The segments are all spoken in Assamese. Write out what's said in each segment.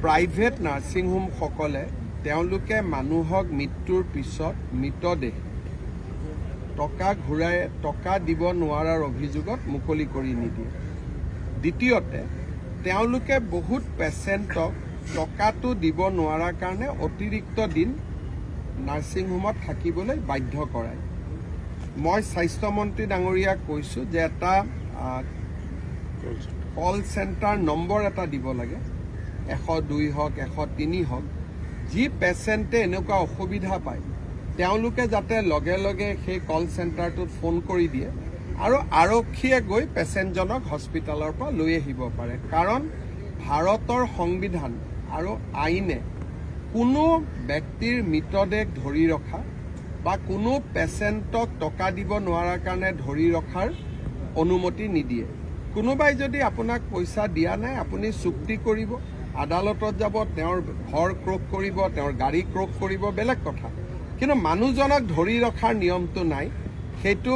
প্ৰাইভেট নাৰ্ছিং হোম সকলে তেওঁলোকে মানুহক মৃত্যুৰ পিছত মৃতদেহ টকা দিব নোৱাৰাৰ অভিযোগত মুকলি কৰি নিদিয়ে। দ্বিতীয়তে তেওঁলোকে বহুত পেচেণ্টক টকাটো দিব নোৱাৰাৰ কাৰণে অতিৰিক্ত দিন নাৰ্ছিং হোমত থাকিবলৈ বাধ্য কৰায়। মই স্বাস্থ্যমন্ত্ৰী ডাঙৰীয়াক কৈছো যে এটা কল চেণ্টাৰ নম্বৰ এটা দিব লাগে, 102 হওক 103 হওক। যি পেচেণ্টে এনেকুৱা অসুবিধা পায় তেওঁলোকে যাতে লগে লগে সেই কল চেণ্টাৰটোত ফোন কৰি দিয়ে আৰু আৰক্ষীয়ে গৈ পেচেণ্টজনক হস্পিটেলৰ পৰা লৈ আহিব পাৰে। কাৰণ ভাৰতৰ সংবিধান আৰু আইনে কোনো ব্যক্তিৰ মৃতদেহ ধৰি ৰখা বা কোনো পেচেণ্টক টকা দিব নোৱাৰাৰ কাৰণে ধৰি ৰখাৰ অনুমতি নিদিয়ে। কোনোবাই যদি আপোনাক পইচা দিয়া নাই আপুনি চুক্তি কৰিব, আদালতত যাব, তেওঁৰ ঘৰ ক্ৰক কৰিব, তেওঁৰ গাড়ী ক্ৰক কৰিব, বেলেগ কথা। কিন্তু মানুহজনক ধৰি ৰখাৰ নিয়মটো নাই। সেইটো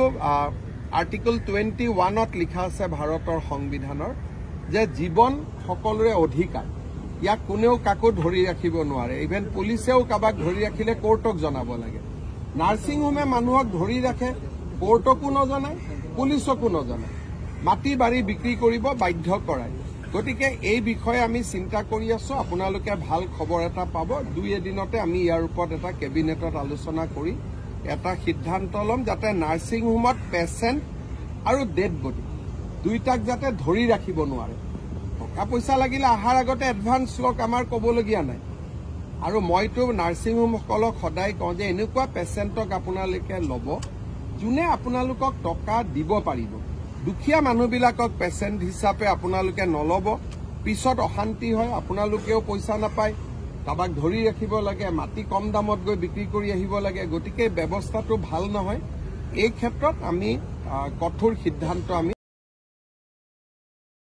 আৰ্টিকল 21ত লিখা আছে ভাৰতৰ সংবিধানৰ যে জীৱন সকলোৰে অধিকাৰ, ইয়াক কোনেও কাকো ধৰি ৰাখিব নোৱাৰে। ইভেন পুলিচেও কাৰোবাক ধৰি ৰাখিলে কোৰ্টক জনাব লাগে। নাৰ্ছিং হোমে মানুহক ধৰি ৰাখে, কোৰ্টকো নজনায়, পুলিচকো নজনায়, মাটি বাৰী বিক্ৰী কৰিব বাধ্য কৰায়। গতিকে এই বিষয়ে আমি চিন্তা কৰি আছো। আপোনালোকে ভাল খবৰ এটা পাব। 2 দিনতে আমি ইয়াৰ ওপৰত এটা কেবিনেটত আলোচনা কৰি এটা সিদ্ধান্ত ল'ম যাতে নাৰ্ছিং হোমত পেচেণ্ট আৰু ডেড বডি দুইটাক যাতে ধৰি ৰাখিব নোৱাৰে। টকা পইচা লাগিলে অহাৰ আগতে এডভান্স লওক, আমাৰ ক'বলগীয়া নাই। আৰু মইতো নাৰ্ছিং হোমসকলক সদায় কওঁ যে এনেকুৱা পেচেণ্টক আপোনালোকে ল'ব যোনে আপোনালোকক টকা দিব পাৰিব। দুখীয়া মানুহবিলাকক পেচেণ্ট হিচাপে আপোনালোকে নল'ব, পিছত অশান্তি হয়, আপোনালোকেও পইচা নাপায়, কাৰোবাক ধৰি ৰাখিব লাগে, মাটি কম দামত গৈ বিক্ৰী কৰি আহিব লাগে। গতিকে ব্যৱস্থাটো ভাল নহয়। এই ক্ষেত্ৰত আমি কঠোৰ সিদ্ধান্ত আমি